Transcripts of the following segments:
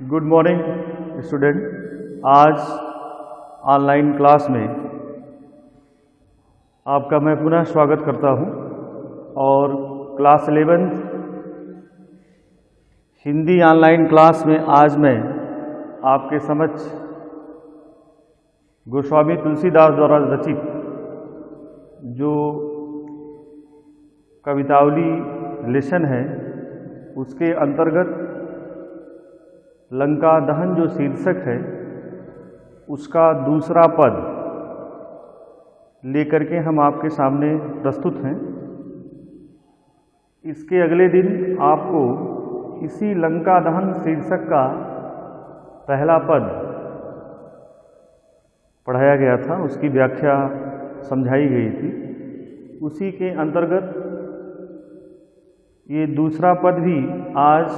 Good morning student. आज online class में आपका मैं पुनः स्वागत करता हूं और क्लास 11 हिंदी ऑनलाइन क्लास में आज मैं आपके समक्ष गोस्वामी तुलसीदास द्वारा रचित जो कवितावली लेसन है उसके अंतर्गत लंका दहन जो शीर्षक है उसका दूसरा पद लेकर के हम आपके सामने प्रस्तुत हैं। इसके अगले दिन आपको इसी लंका दहन शीर्षक का पहला पद पढ़ाया गया था, उसकी व्याख्या समझाई गई थी। उसी के अंतर्गत ये दूसरा पद भी आज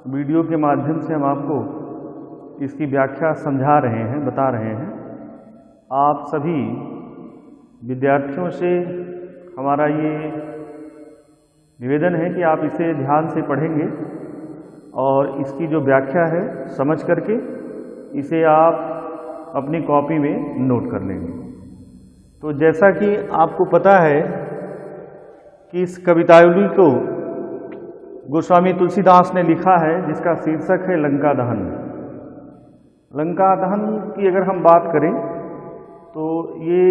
वीडियो के माध्यम से हम आपको इसकी व्याख्या समझा रहे हैं, बता रहे हैं। आप सभी विद्यार्थियों से हमारा ये निवेदन है कि आप इसे ध्यान से पढ़ेंगे और इसकी जो व्याख्या है समझ करके इसे आप अपनी कॉपी में नोट कर लेंगे। तो जैसा कि आपको पता है कि इस कवितावली को गोस्वामी तुलसीदास ने लिखा है जिसका शीर्षक है लंका दहन। लंका दहन की अगर हम बात करें तो ये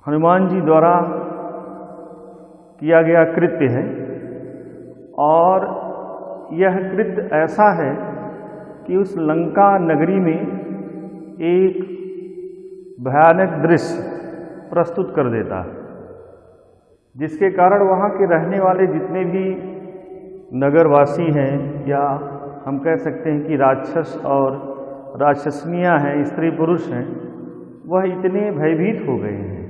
हनुमान जी द्वारा किया गया कृत्य है और यह कृत्य ऐसा है कि उस लंका नगरी में एक भयानक दृश्य प्रस्तुत कर देता है, जिसके कारण वहाँ के रहने वाले जितने भी नगरवासी हैं या हम कह सकते हैं कि राक्षस और राक्षसनियाँ हैं, स्त्री पुरुष हैं, वह इतने भयभीत हो गए हैं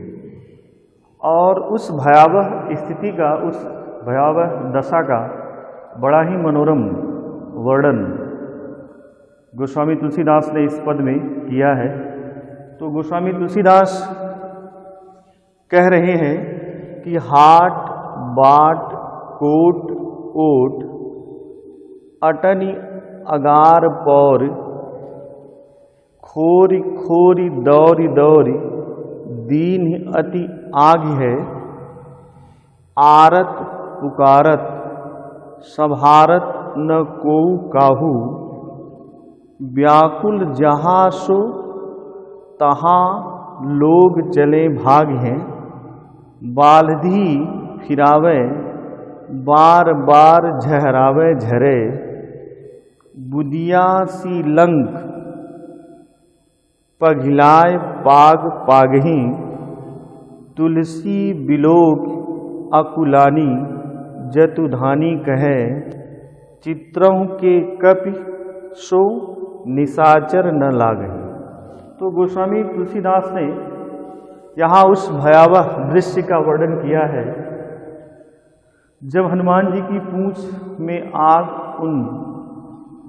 और उस भयावह स्थिति का, उस भयावह दशा का बड़ा ही मनोरम वर्णन गोस्वामी तुलसीदास ने इस पद में किया है। तो गोस्वामी तुलसीदास कह रहे हैं कि हाट बाट कोट ओट अटनी अगार पौर खोरी खोरी दौरी दौरी दीन अति आग है आरत पुकारत संभारत न को काहू व्याकुल जहाँ सो तहाँ लोग चले भाग हैं बालधी फिरावे बार बार झहरावे झरे बुदिया सी लंक पघिलाए पाग पागही तुलसी बिलोक अकुलानी जतुधानी कहे चित्रों के कपि सो निशाचर न लागही। तो गोस्वामी तुलसीदास ने यहाँ उस भयावह दृश्य का वर्णन किया है जब हनुमान जी की पूंछ में आग उन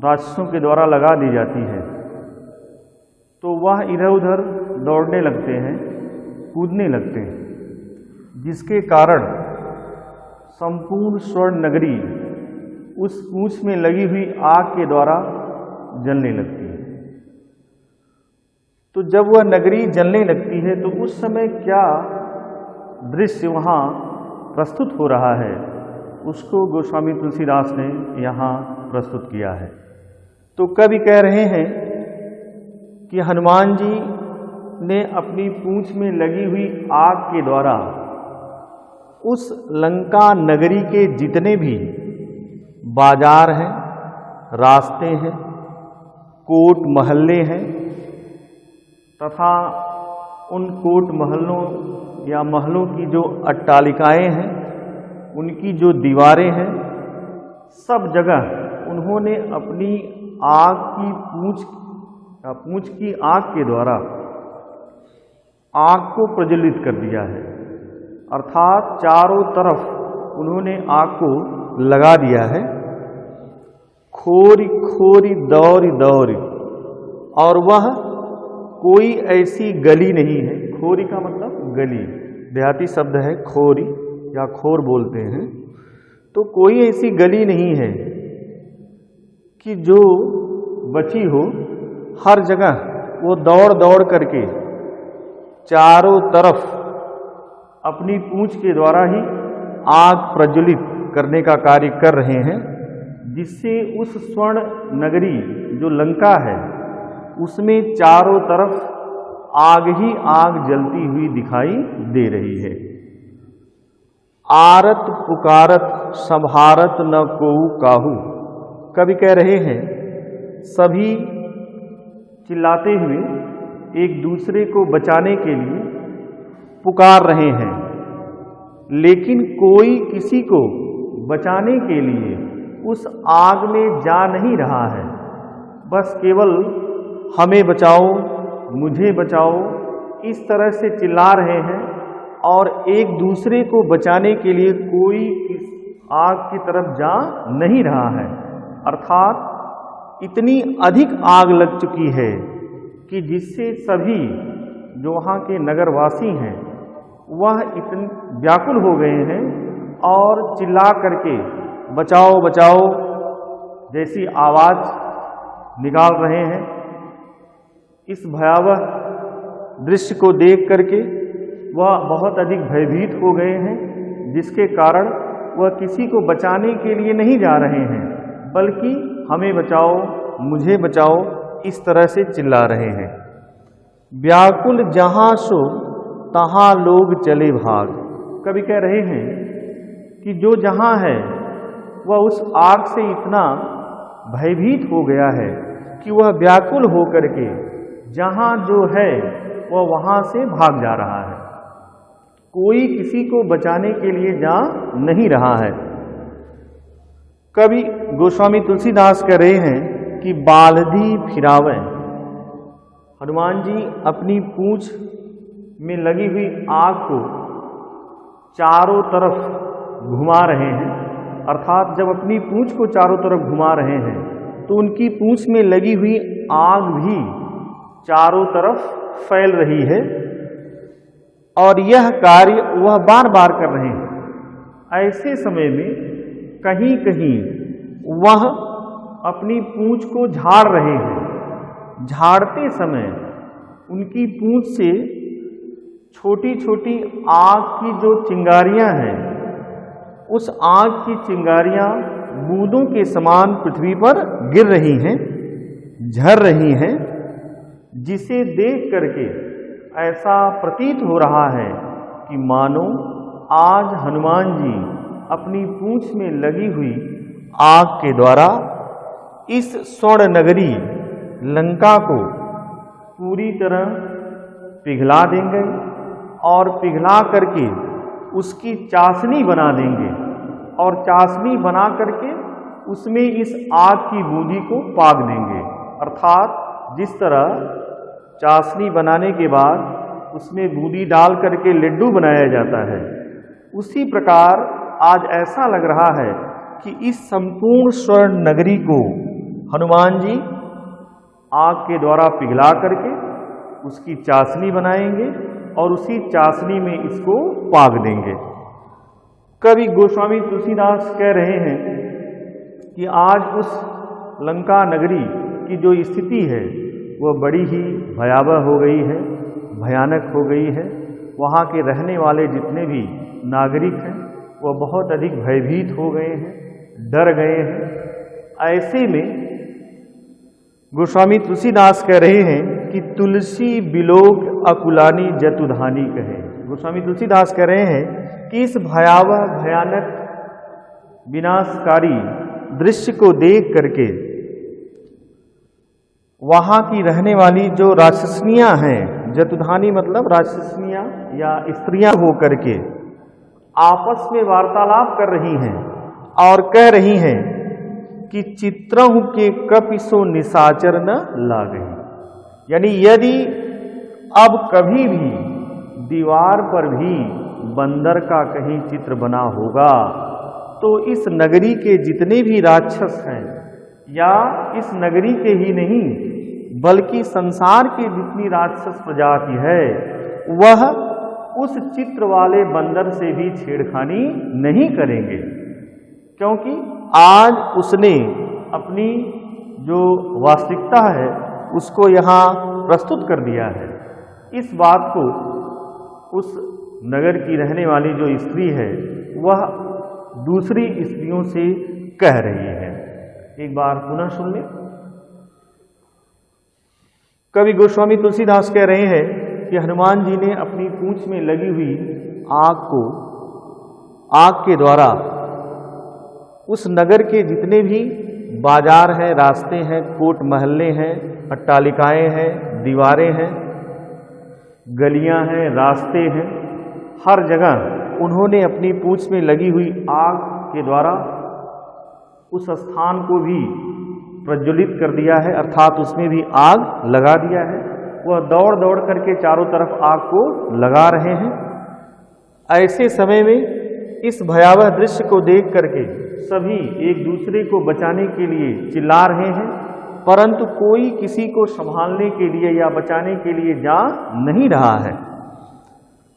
राक्षसों के द्वारा लगा दी जाती है तो वह इधर उधर दौड़ने लगते हैं, कूदने लगते हैं, जिसके कारण संपूर्ण स्वर्ण नगरी उस पूंछ में लगी हुई आग के द्वारा जलने लगती है। तो जब वह नगरी जलने लगती है तो उस समय क्या दृश्य वहाँ प्रस्तुत हो रहा है उसको गोस्वामी तुलसीदास ने यहाँ प्रस्तुत किया है। तो कवि कह रहे हैं कि हनुमान जी ने अपनी पूंछ में लगी हुई आग के द्वारा उस लंका नगरी के जितने भी बाजार हैं, रास्ते हैं, कोट महल्ले हैं तथा उन कोट महलों या महलों की जो अट्टालिकाएं हैं, उनकी जो दीवारें हैं, सब जगह उन्होंने अपनी आग की पूंछ की आग के द्वारा आग को प्रज्वलित कर दिया है, अर्थात चारों तरफ उन्होंने आग को लगा दिया है। खोरी खोरी दौरी दौरी, और वह कोई ऐसी गली नहीं है। खोरी का मतलब गली, देहाती शब्द है खोरी या खोर बोलते हैं। तो कोई ऐसी गली नहीं है कि जो बची हो हर जगह वो दौड़ दौड़ करके चारों तरफ अपनी पूंछ के द्वारा ही आग प्रज्वलित करने का कार्य कर रहे हैं, जिससे उस स्वर्ण नगरी जो लंका है उसमें चारों तरफ आग ही आग जलती हुई दिखाई दे रही है। आरत पुकारत संभारत न कोऊ काहू, कवि कह रहे हैं सभी चिल्लाते हुए एक दूसरे को बचाने के लिए पुकार रहे हैं, लेकिन कोई किसी को बचाने के लिए उस आग में जा नहीं रहा है। बस केवल हमें बचाओ, मुझे बचाओ, इस तरह से चिल्ला रहे हैं और एक दूसरे को बचाने के लिए कोई इस आग की तरफ जा नहीं रहा है। अर्थात इतनी अधिक आग लग चुकी है कि जिससे सभी जो वहाँ के नगरवासी हैं वह इतने व्याकुल हो गए हैं और चिल्ला करके बचाओ बचाओ जैसी आवाज़ निकाल रहे हैं। इस भयावह दृश्य को देख करके वह बहुत अधिक भयभीत हो गए हैं, जिसके कारण वह किसी को बचाने के लिए नहीं जा रहे हैं, बल्कि हमें बचाओ, मुझे बचाओ, इस तरह से चिल्ला रहे हैं। व्याकुल जहाँ सो तहाँ लोग चले भाग, कवि कह रहे हैं कि जो जहाँ है वह उस आग से इतना भयभीत हो गया है कि वह व्याकुल हो करके जहाँ जो है वह वहाँ से भाग जा रहा है। कोई किसी को बचाने के लिए जा नहीं रहा है। कवि गोस्वामी तुलसीदास कह रहे हैं कि बालधी फिरावे, हनुमान जी अपनी पूंछ में लगी हुई आग को चारों तरफ घुमा रहे हैं। अर्थात जब अपनी पूंछ को चारों तरफ घुमा रहे हैं तो उनकी पूंछ में लगी हुई आग भी चारों तरफ फैल रही है और यह कार्य वह बार बार कर रहे हैं। ऐसे समय में कहीं कहीं वह अपनी पूंछ को झाड़ रहे हैं। झाड़ते समय उनकी पूंछ से छोटी छोटी आग की जो चिंगारियां हैं, उस आग की चिंगारियां बूंदों के समान पृथ्वी पर गिर रही हैं, झर रही हैं, जिसे देख करके ऐसा प्रतीत हो रहा है कि मानो आज हनुमान जी अपनी पूंछ में लगी हुई आग के द्वारा इस स्वर्ण नगरी लंका को पूरी तरह पिघला देंगे और पिघला करके उसकी चाशनी बना देंगे और चाशनी बना करके उसमें इस आग की बूंदी को पाग देंगे। अर्थात जिस तरह चाशनी बनाने के बाद उसमें बूंदी डाल करके लड्डू बनाया जाता है, उसी प्रकार आज ऐसा लग रहा है कि इस संपूर्ण स्वर्ण नगरी को हनुमान जी आग के द्वारा पिघला करके उसकी चाशनी बनाएंगे और उसी चाशनी में इसको पाग देंगे। कवि गोस्वामी तुलसीदास कह रहे हैं कि आज उस लंका नगरी की जो स्थिति है वह बड़ी ही भयावह हो गई है, भयानक हो गई है। वहाँ के रहने वाले जितने भी नागरिक हैं वह बहुत अधिक भयभीत हो गए हैं, डर गए हैं। ऐसे में गोस्वामी तुलसीदास कह रहे हैं कि तुलसी बिलोक अकुलानी जतुधानी कहे। गोस्वामी तुलसीदास कह रहे हैं कि इस भयावह भयानक विनाशकारी दृश्य को देख करके वहाँ की रहने वाली जो राक्षसनियाँ हैं, जतुधानी मतलब राक्षसनियाँ या स्त्रियाँ हो करके आपस में वार्तालाप कर रही हैं और कह रही हैं कि चित्रहु के कपिसो निशाचर न लागहि। यानी यदि अब कभी भी दीवार पर भी बंदर का कहीं चित्र बना होगा तो इस नगरी के जितने भी राक्षस हैं या इस नगरी के ही नहीं बल्कि संसार की जितनी राक्षस प्रजाति है वह उस चित्र वाले बंदर से भी छेड़खानी नहीं करेंगे, क्योंकि आज उसने अपनी जो वास्तविकता है उसको यहाँ प्रस्तुत कर दिया है। इस बात को उस नगर की रहने वाली जो स्त्री है वह दूसरी स्त्रियों से कह रही है। एक बार पुनः सुन लें। कवि गोस्वामी तुलसीदास कह रहे हैं कि हनुमान जी ने अपनी पूंछ में लगी हुई आग के द्वारा उस नगर के जितने भी बाजार हैं, रास्ते हैं, कोट महल्ले हैं, अट्टालिकाएं हैं, दीवारें हैं, गलियां हैं, रास्ते हैं, हर जगह उन्होंने अपनी पूंछ में लगी हुई आग के द्वारा उस स्थान को भी प्रज्वलित कर दिया है, अर्थात उसमें भी आग लगा दिया है। वह दौड़ दौड़ करके चारों तरफ आग को लगा रहे हैं। ऐसे समय में इस भयावह दृश्य को देख करके सभी एक दूसरे को बचाने के लिए चिल्ला रहे हैं, परंतु कोई किसी को संभालने के लिए या बचाने के लिए जा नहीं रहा है।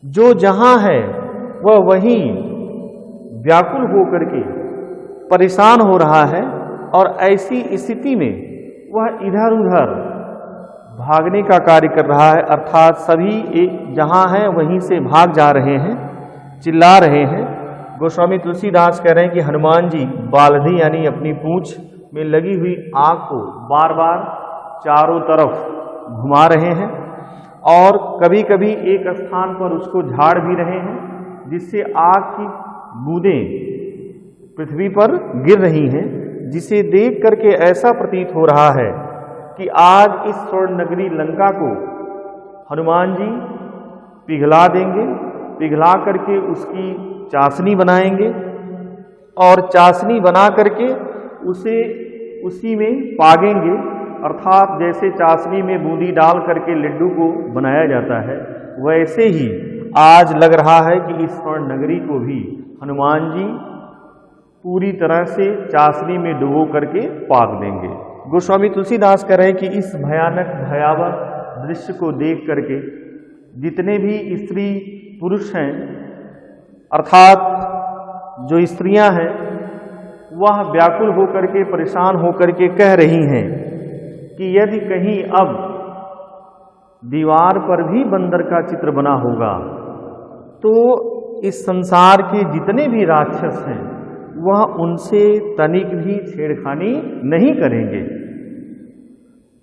जो जहां है वह वहीं व्याकुल होकर के परेशान हो रहा है और ऐसी स्थिति में वह इधर उधर भागने का कार्य कर रहा है, अर्थात सभी एक जहां है वहीं से भाग जा रहे हैं, चिल्ला रहे हैं। गोस्वामी तुलसीदास कह रहे हैं कि हनुमान जी बालधी यानी अपनी पूंछ में लगी हुई आग को बार बार चारों तरफ घुमा रहे हैं और कभी कभी एक स्थान पर उसको झाड़ भी रहे हैं, जिससे आग की बूंदें पृथ्वी पर गिर रही हैं, जिसे देख करके ऐसा प्रतीत हो रहा है कि आज इस स्वर्ण नगरी लंका को हनुमान जी पिघला देंगे, पिघला करके उसकी चाशनी बनाएंगे और चाशनी बना करके उसे उसी में पागेंगे, अर्थात जैसे चाशनी में बूंदी डाल करके लड्डू को बनाया जाता है, वैसे ही आज लग रहा है कि इस स्वर्ण नगरी को भी हनुमान जी पूरी तरह से चाशनी में डुबो करके पाग देंगे। गोस्वामी तुलसीदास कह रहे हैं कि इस भयानक भयावह दृश्य को देख करके जितने भी स्त्री पुरुष हैं, अर्थात जो स्त्रियां हैं, वह व्याकुल होकर के परेशान होकर के कह रही हैं कि यदि कहीं अब दीवार पर भी बंदर का चित्र बना होगा तो इस संसार के जितने भी राक्षस हैं वह उनसे तनिक भी छेड़खानी नहीं करेंगे,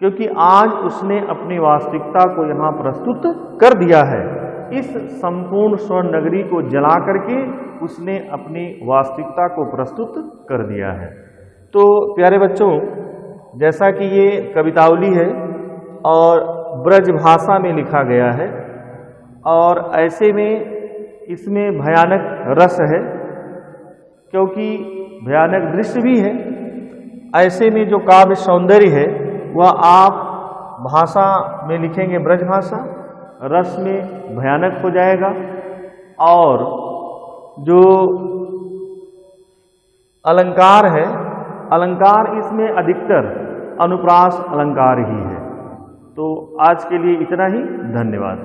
क्योंकि आज उसने अपनी वास्तविकता को यहाँ प्रस्तुत कर दिया है। इस संपूर्ण स्वर्ण नगरी को जला करके उसने अपनी वास्तविकता को प्रस्तुत कर दिया है। तो प्यारे बच्चों, जैसा कि ये कवितावली है और ब्रज भाषा में लिखा गया है और ऐसे में इसमें भयानक रस है, क्योंकि भयानक दृश्य भी है। ऐसे में जो काव्य सौंदर्य है वह आप भाषा में लिखेंगे ब्रज भाषा, रस में भयानक हो जाएगा और जो अलंकार है, अलंकार इसमें अधिकतर अनुप्रास अलंकार ही है। तो आज के लिए इतना ही, धन्यवाद।